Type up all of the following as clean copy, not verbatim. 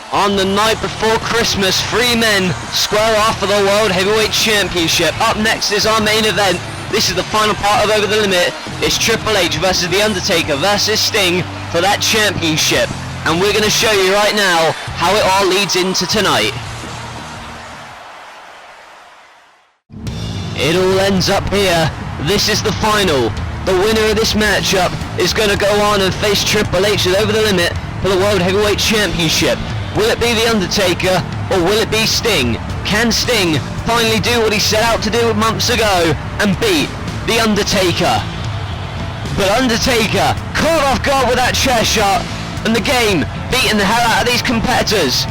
On the night before Christmas, 3 men square off for the World Heavyweight Championship. Up next is our main event. This is the final part of Over the Limit. It's Triple H versus The Undertaker versus Sting for that championship. And we're going to show you right now how it all leads into tonight. It all ends up here. This is the final. The winner of this matchup is going to go on and face Triple H at Over the Limit for the World Heavyweight Championship. Will it be The Undertaker or will it be Sting? Can Sting finally do what he set out to do months ago and beat The Undertaker? But Undertaker caught off guard with that chair shot, and the game beating the hell out of these competitors.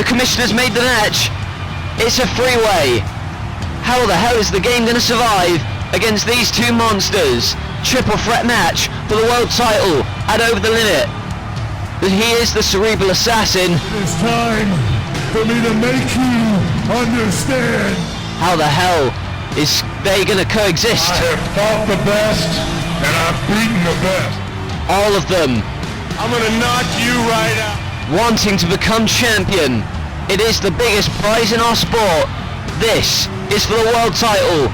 The commissioners made the match. It's a freeway. How the hell is the game going to survive against these two monsters? Triple threat match for the world title at Over the Limit. But he is the cerebral assassin. It's time for me to make you understand. How the hell is they going to coexist? I have fought the best and I've beaten the best. All of them. I'm gonna knock you right out. Wanting to become champion. It is the biggest prize in our sport. This is for the world title.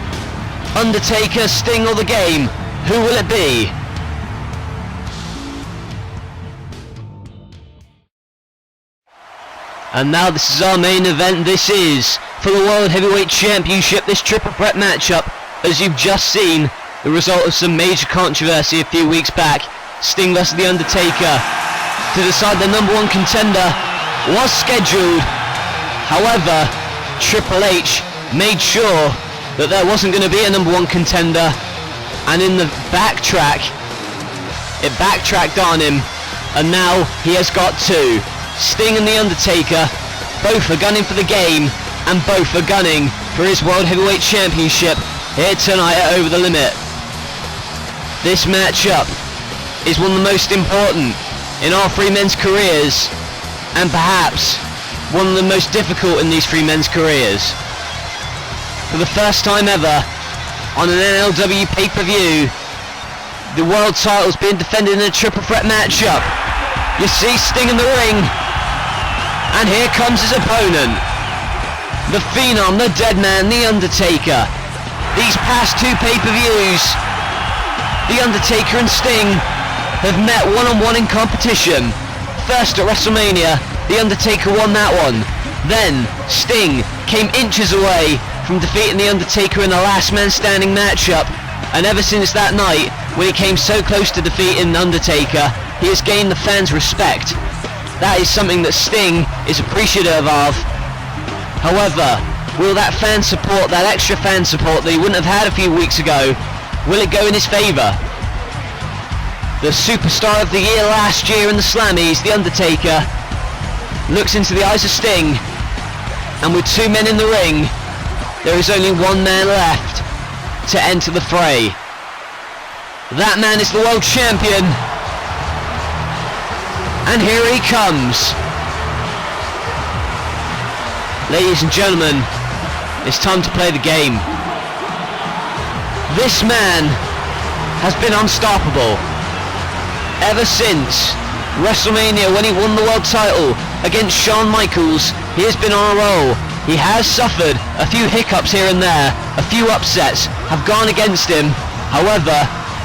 Undertaker, Sting or the game? Who will it be? And now this is our main event. This is for the World Heavyweight Championship, this triple threat matchup. As you've just seen, the result of some major controversy a few weeks back. Sting versus The Undertaker to decide the number 1 contender was scheduled. However, Triple H made sure that there wasn't going to be a number 1 contender, and in the backtrack, it backtracked on him, and now he has got 2. Sting and The Undertaker, both are gunning for the game, and both are gunning for his World Heavyweight Championship here tonight at Over the Limit. This matchup is one of the most important in all 3 men's careers, and perhaps one of the most difficult in these 3 men's careers. For the first time ever, on an NLW pay-per-view, the world title is being defended in a triple threat matchup. You see Sting in the ring, and here comes his opponent, the Phenom, the Dead Man, The Undertaker. These past 2 pay-per-views, The Undertaker and Sting have met one-on-one in competition. First at WrestleMania, The Undertaker won that one. Then Sting came inches away from defeating The Undertaker in the last man standing matchup, and ever since that night, when he came so close to defeating The Undertaker, he has gained the fans' respect. That is something that Sting is appreciative of. However, will that fan support, that extra fan support that he wouldn't have had a few weeks ago, will it go in his favour? The superstar of the year last year in the Slammies, The Undertaker, looks into the eyes of Sting, and with 2 men in the ring, there is only 1 man left to enter the fray. That man is the world champion, and here he comes. Ladies and gentlemen, it's time to play the game. This man has been unstoppable ever since WrestleMania, when he won the world title against Shawn Michaels. He has been on a roll. He has suffered a few hiccups here and there. A few upsets have gone against him. However,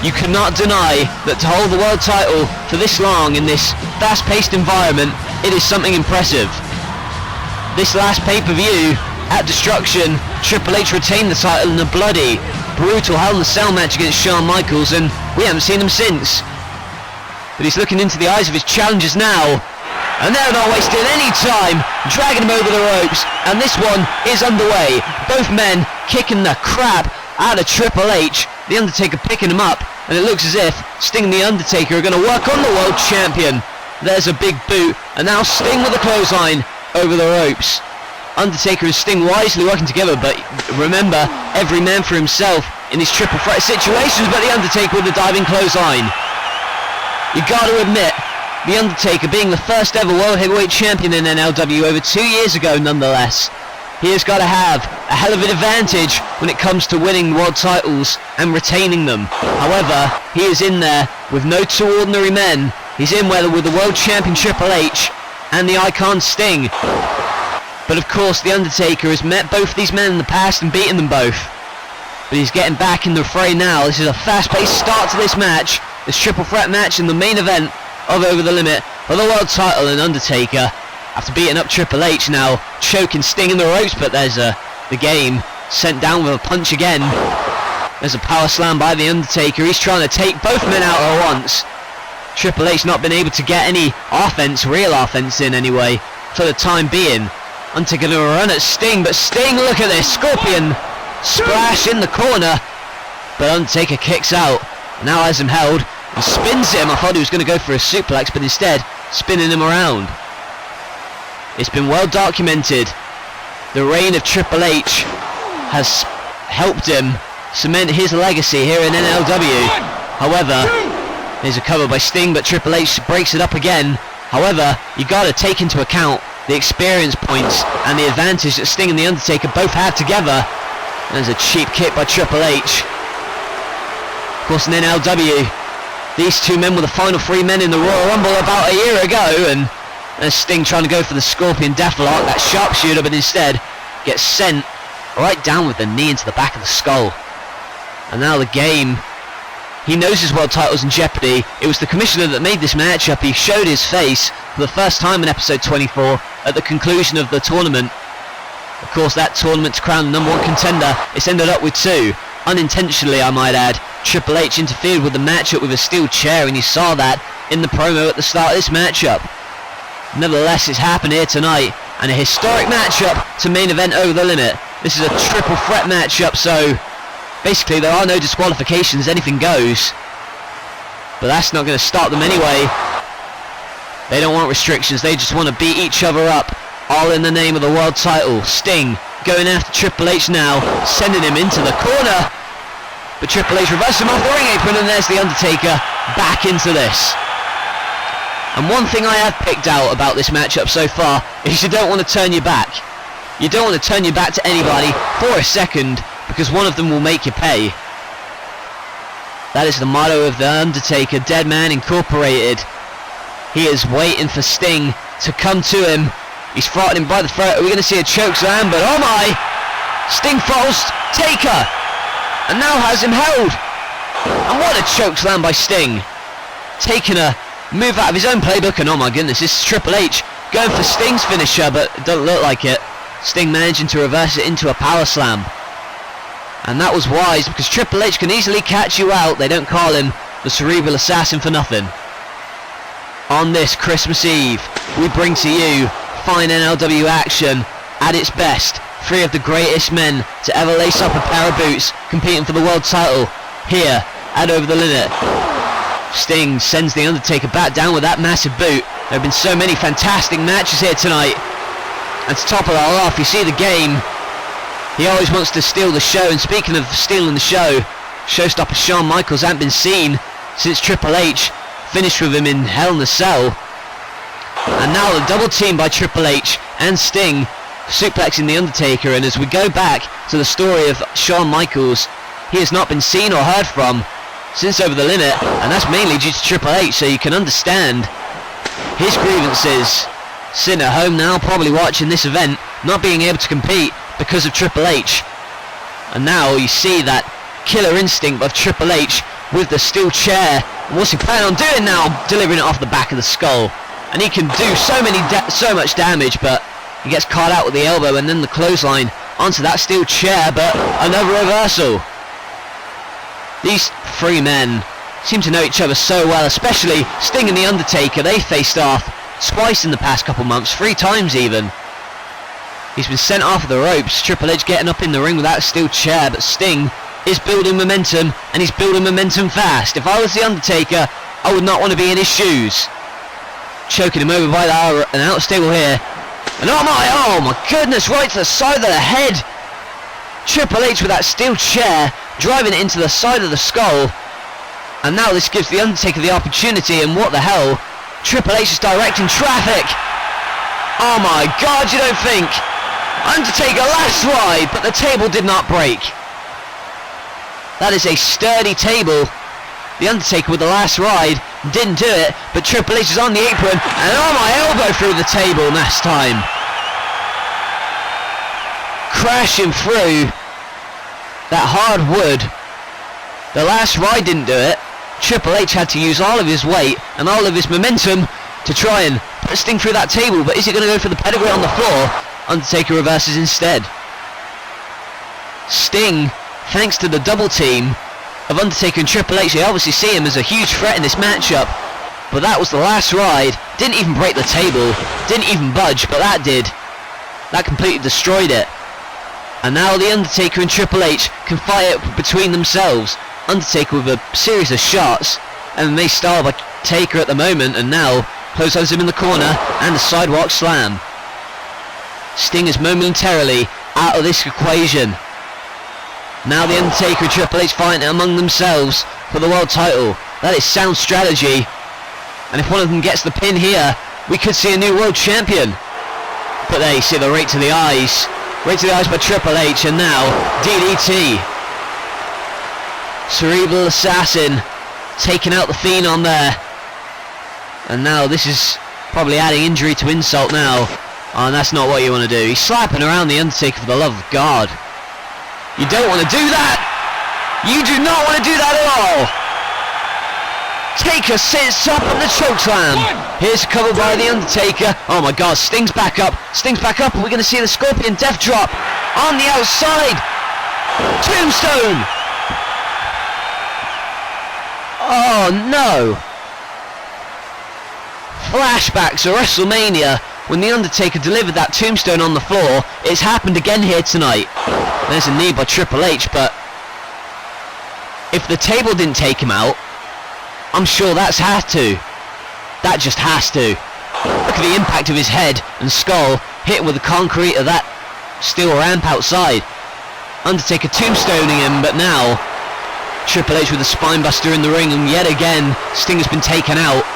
you cannot deny that to hold the world title for this long in this fast-paced environment, it is something impressive. This last pay-per-view at Destruction, Triple H retained the title in a bloody, brutal Hell in a Cell match against Shawn Michaels, and we haven't seen him since. But he's looking into the eyes of his challengers now, and they're not wasting any time, dragging him over the ropes, and this one is underway. Both men kicking the crap out of Triple H, The Undertaker picking him up, and it looks as if Sting and The Undertaker are going to work on the world champion. There's a big boot, and now Sting with a clothesline over the ropes. Undertaker and Sting wisely working together, but remember, every man for himself in these triple threat situations, but The Undertaker with the diving clothesline. You got to admit, The Undertaker being the first ever World Heavyweight Champion in NLW over 2 years ago nonetheless, he has got to have a hell of an advantage when it comes to winning world titles and retaining them. However, he is in there with no 2 ordinary men. He's in with the world champion Triple H, and the Icon Sting. But of course the Undertaker has met both of these men in the past and beaten them both. But he's getting back in the fray now. This is a fast-paced start to this match. This triple threat match in the main event of Over the Limit for the world title, and Undertaker, after beating up Triple H, now choking Sting in the ropes, but there's the game sent down with a punch again. There's a power slam by the Undertaker. He's trying to take both men out at once. Triple H not been able to get any offense, real offense in anyway, for the time being. Undertaker gonna run at Sting, but Sting, look at this, Scorpion splash in the corner, but Undertaker kicks out, now has him held and spins him. I thought he was going to go for a suplex, but instead spinning him around. It's been well documented, the reign of Triple H has helped him cement his legacy here in NLW. However, there's a cover by Sting, but Triple H breaks it up again. However, you got to take into account the experience points and the advantage that Sting and the Undertaker both have together. There's a cheap kick by Triple H. Of course, in NLW, these two men were the final three men in the Royal Rumble about a year ago, and there's Sting trying to go for the Scorpion Deathlock, that sharpshooter, but instead gets sent right down with the knee into the back of the skull. And now the game, he knows his world title's in jeopardy. It was the commissioner that made this matchup. He showed his face for the first time in episode 24 at the conclusion of the tournament. Of course, that tournament to crown the #1 contender, it's ended up with two. Unintentionally, I might add. Triple H interfered with the matchup with a steel chair, and you saw that in the promo at the start of this matchup. Nevertheless, it's happened here tonight, and a historic matchup to main event Over the Limit. This is a triple threat matchup, so basically there are no disqualifications, anything goes. But that's not going to stop them anyway. They don't want restrictions, they just want to beat each other up, all in the name of the world title. Sting going after Triple H now, sending him into the corner. But Triple H reverses him off the ring apron, and there's the Undertaker back into this. And one thing I have picked out about this matchup so far is you don't want to turn your back. You don't want to turn your back to anybody for a second, because one of them will make you pay. That is the motto of the Undertaker, Dead Man Incorporated. He is waiting for Sting to come to him. He's throttling him by the throat. Are we going to see a chokeslam? But oh my! Sting falls, Taker, and now has him held. And what a chokeslam by Sting. Taking a move out of his own playbook, and oh my goodness, this is Triple H going for Sting's finisher, but it doesn't look like it. Sting managing to reverse it into a power slam. And that was wise, because Triple H can easily catch you out. They don't call him the Cerebral Assassin for nothing. On this Christmas Eve, we bring to you fine NLW action at its best. Three of the greatest men to ever lace up a pair of boots, competing for the world title here at Over the Limit. Sting sends the Undertaker back down with that massive boot. There have been so many fantastic matches here tonight. And to top it all off, you see the game. He always wants to steal the show, and speaking of stealing the show, showstopper Shawn Michaels hasn't been seen since Triple H finished with him in Hell in a Cell. And now the double team by Triple H and Sting, suplexing the Undertaker. And as we go back to the story of Shawn Michaels, he has not been seen or heard from since Over the Limit, and that's mainly due to Triple H, so you can understand his grievances. Sitting at home now, probably watching this event, not being able to compete because of Triple H. And now you see that killer instinct of Triple H with the steel chair. And what's he planning on doing now? Delivering it off the back of the skull. And he can do so much damage, but he gets caught out with the elbow, and then the clothesline onto that steel chair, but another reversal. These three men seem to know each other so well, especially Sting and the Undertaker. They faced off twice in the past couple months, 3 times even. He's been sent off the ropes. Triple H getting up in the ring with that steel chair, but Sting is building momentum, and he's building momentum fast. If I was the Undertaker, I would not want to be in his shoes. Choking him over by an out stable here. And oh my goodness, right to the side of the head. Triple H with that steel chair, driving it into the side of the skull. And now this gives the Undertaker the opportunity, and what the hell? Triple H is directing traffic. Oh my God, you don't think? Undertaker last ride, but the table did not break. That is a sturdy table. The Undertaker with the last ride Didn't do it, but Triple H is on the apron, and oh my, elbow through the table last time. Crashing through that hard wood. The last ride didn't do it. Triple H had to use all of his weight and all of his momentum to try and put Sting through that table, but is he going to go for the pedigree on the floor? Undertaker reverses instead. Sting, thanks to the double team of Undertaker and Triple H, they obviously see him as a huge threat in this matchup, but that was the last ride. Didn't even break the table, didn't even budge, but that did. That completely destroyed it. And now the Undertaker and Triple H can fight it between themselves. Undertaker with a series of shots, and they start by Taker at the moment, and now clotheslines him in the corner, and the sidewalk slam. Sting is momentarily out of this equation. Now the Undertaker and Triple H fighting among themselves for the world title. That is sound strategy. And if one of them gets the pin here, we could see a new world champion. But there you see the right to the eyes. Right to the eyes by Triple H, and now DDT. Cerebral Assassin taking out the Phenom there. And now this is probably adding injury to insult now. Oh, and that's not what you want to do. He's slapping around the Undertaker, for the love of God. You don't want to do that! You do not want to do that at all! Taker sits up on the chokeslam. Here's a cover by the Undertaker. Oh my God, Sting's back up. Sting's back up, and we're going to see the Scorpion Death Drop on the outside. Tombstone! Oh no! Flashbacks of WrestleMania when the Undertaker delivered that tombstone on the floor. It's happened again here tonight. There's a knee by Triple H, but if the table didn't take him out, I'm sure that's had to. That just has to. Look at the impact of his head and skull hit with the concrete of that steel ramp outside. Undertaker tombstoning him, but now Triple H with a spinebuster in the ring, and yet again Sting has been taken out.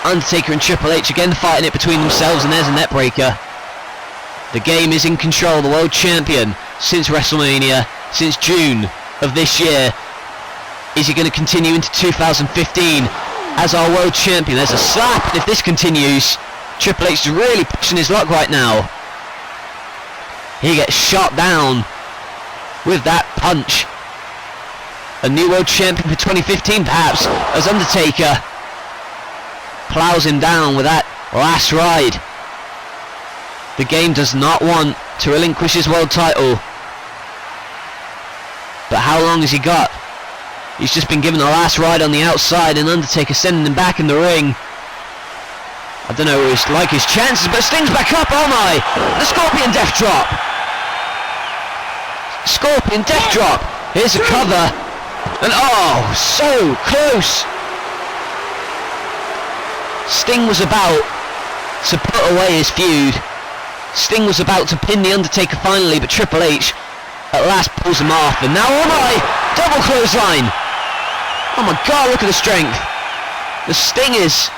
Undertaker and Triple H again fighting it between themselves, and there's a net breaker. The game is in control. The world champion since WrestleMania, since June of this year. Is he going to continue into 2015 as our world champion? There's a slap, and if this continues, Triple H is really pushing his luck right now. He gets shot down with that punch. A new world champion for 2015 perhaps, as Undertaker plows him down with that last ride. The game does not want to relinquish his world title. But how long has he got? He's just been given the last ride on the outside, and Undertaker sending him back in the ring. I don't know like his chances, but Sting's back up, oh my! The Scorpion Death Drop! Scorpion Death Drop! Here's a cover, and oh, so close! Sting was about to put away his feud. Sting was about to pin the Undertaker finally, but Triple H at last pulls him off, and now, oh my! Double clothesline! Oh my God, look at the strength. The Stingers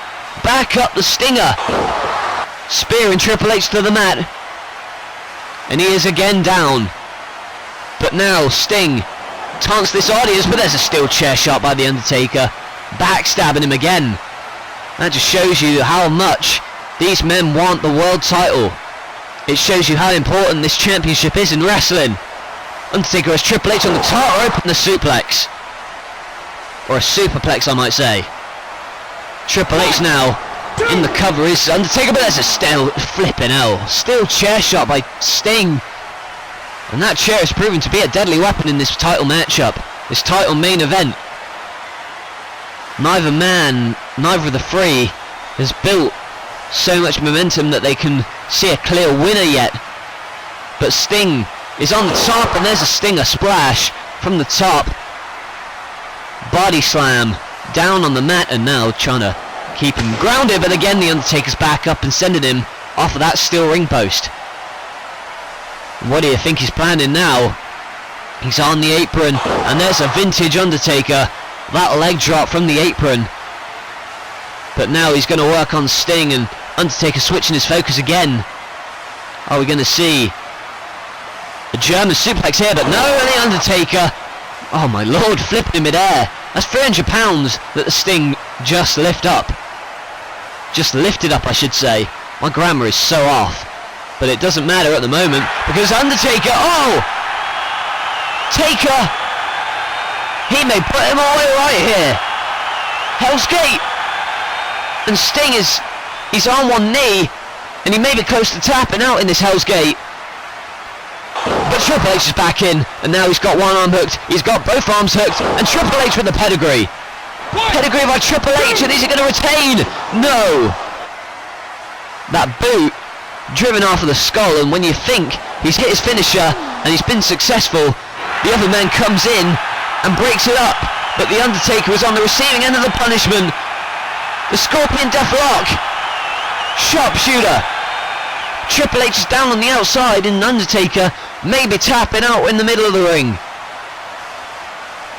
back up the Stinger. Spearing Triple H to the mat. And he is again down. But now Sting taunts this audience, but there's a steel chair shot by the Undertaker. Backstabbing him again. That just shows you how much these men want the world title. It shows you how important this championship is in wrestling. Undertaker has Triple H on the top rope and the suplex. Or a superplex, I might say. Triple H now in the cover is Undertaker, but there's a still flipping hell. Steel chair shot by Sting. And that chair is proven to be a deadly weapon in this title matchup. This title main event. Neither of the three has built so much momentum that they can see a clear winner yet. But Sting is on the top, and there's a Stinger splash from the top. Body slam down on the mat, and now trying to keep him grounded, but again the Undertaker's back up and sending him off of that steel ring post. What do you think he's planning now? He's on the apron, and there's a vintage Undertaker. That leg drop from the apron. But now he's going to work on Sting, and Undertaker switching his focus again. Are we going to see a German suplex here? But no, and the Undertaker, oh my lord, flipping in midair. That's 300 pounds that the Sting just lift up. Just lift it up, I should say. My grammar is so off. But it doesn't matter at the moment, because Undertaker, oh! Taker! He may put him away right here. Hell's Gate! And Sting he's on one knee, and he may be close to tapping out in this Hell's Gate. But Triple H is back in, and now he's got one arm hooked, he's got both arms hooked, and Triple H with the pedigree. Pedigree by Triple H, and is he going to retain? No! That boot, driven off of the skull, and when you think he's hit his finisher, and he's been successful, the other man comes in and breaks it up, but the Undertaker is on the receiving end of the punishment. The Scorpion Deathlock, sharpshooter. Triple H is down on the outside, and Undertaker may be tapping out in the middle of the ring.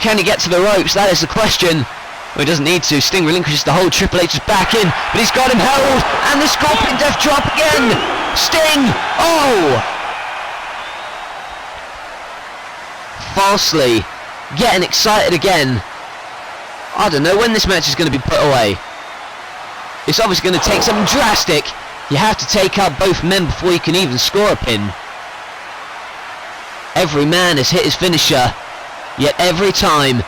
Can he get to the ropes? That is the question. Well, he doesn't need to. Sting relinquishes the hold. Triple H is back in, but he's got him held, and the Scorpion Death Drop again. Sting, oh! Falsely getting excited again. I don't know when this match is going to be put away. It's obviously going to take something drastic. You have to take out both men before you can even score a pin. Every man has hit his finisher, yet every time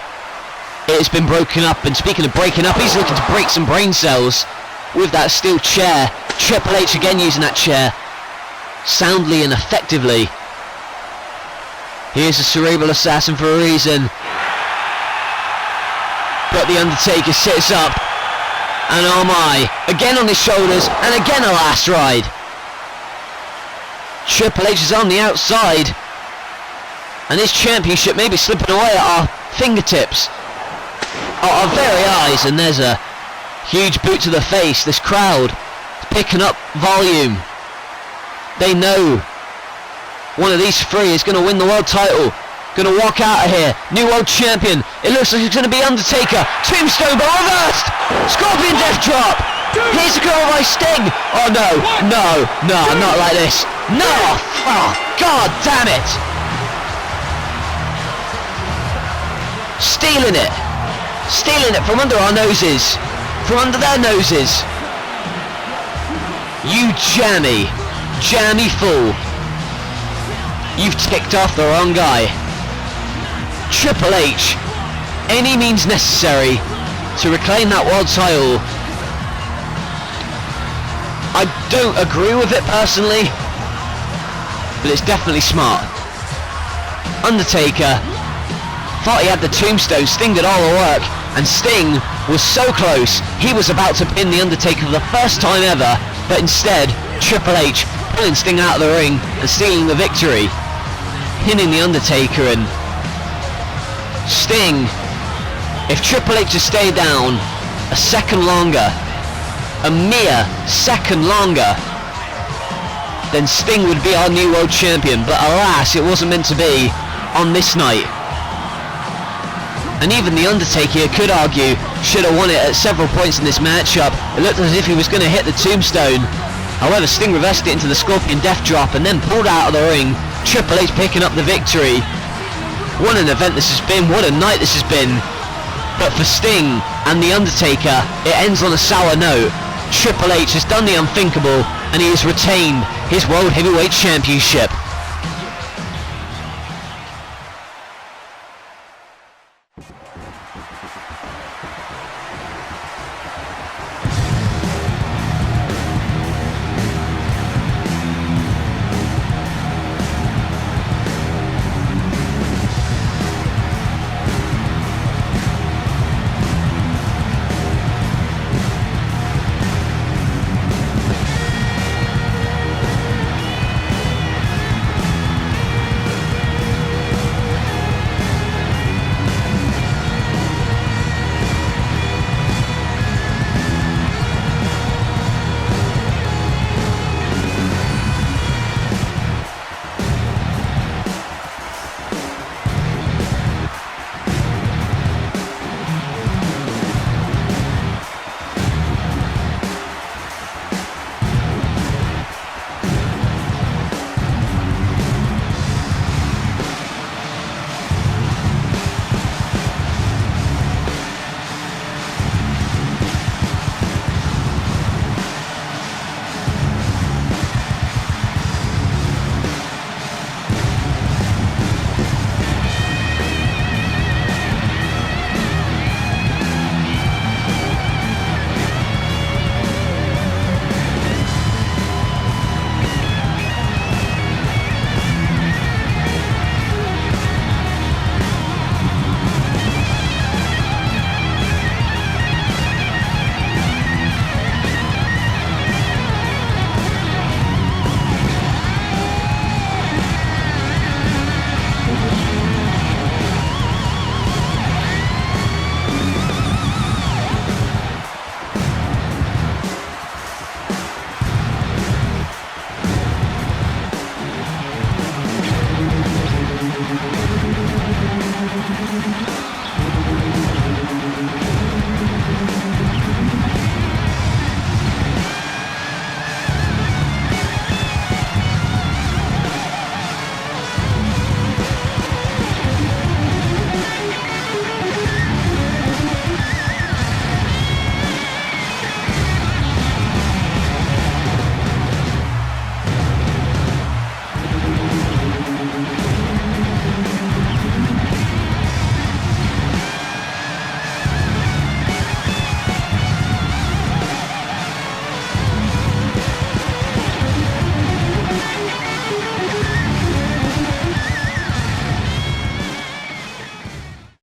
it has been broken up. And speaking of breaking up, he's looking to break some brain cells with that steel chair. Triple H again using that chair soundly and effectively. Here's a cerebral assassin for a reason. But the Undertaker sits up, and oh my, again on his shoulders, and again a last ride. Triple H is on the outside, and his championship may be slipping away at our fingertips, our very eyes. And there's a huge boot to the face. This crowd is picking up volume. They know one of these three is going to win the world title, going to walk out of here new world champion. It looks like it's going to be Undertaker. Tombstone, but reversed. Scorpion Death Drop. Here's a goal by Sting. Oh no, no, no, not like this. No, oh, god damn it. Stealing it from under our noses, from under their noses. You jammy fool. You've ticked off the wrong guy. Triple H, any means necessary to reclaim that world title. I don't agree with it personally, but it's definitely smart. Undertaker thought he had the tombstone. Sting did all the work, and Sting was so close. He was about to pin the Undertaker for the first time ever, but instead Triple H pulling Sting out of the ring and stealing the victory, pinning the Undertaker. And Sting, if Triple H had stayed down a second longer, a mere second longer, then Sting would be our new world champion. But alas, it wasn't meant to be on this night. And even the Undertaker, could argue, should have won it at several points in this matchup. It looked as if he was going to hit the tombstone. However, Sting reversed it into the Scorpion Death Drop and then pulled out of the ring. Triple H picking up the victory. What an event this has been, what a night this has been. But for Sting and the Undertaker, it ends on a sour note. Triple H has done the unthinkable, and he has retained his World Heavyweight Championship.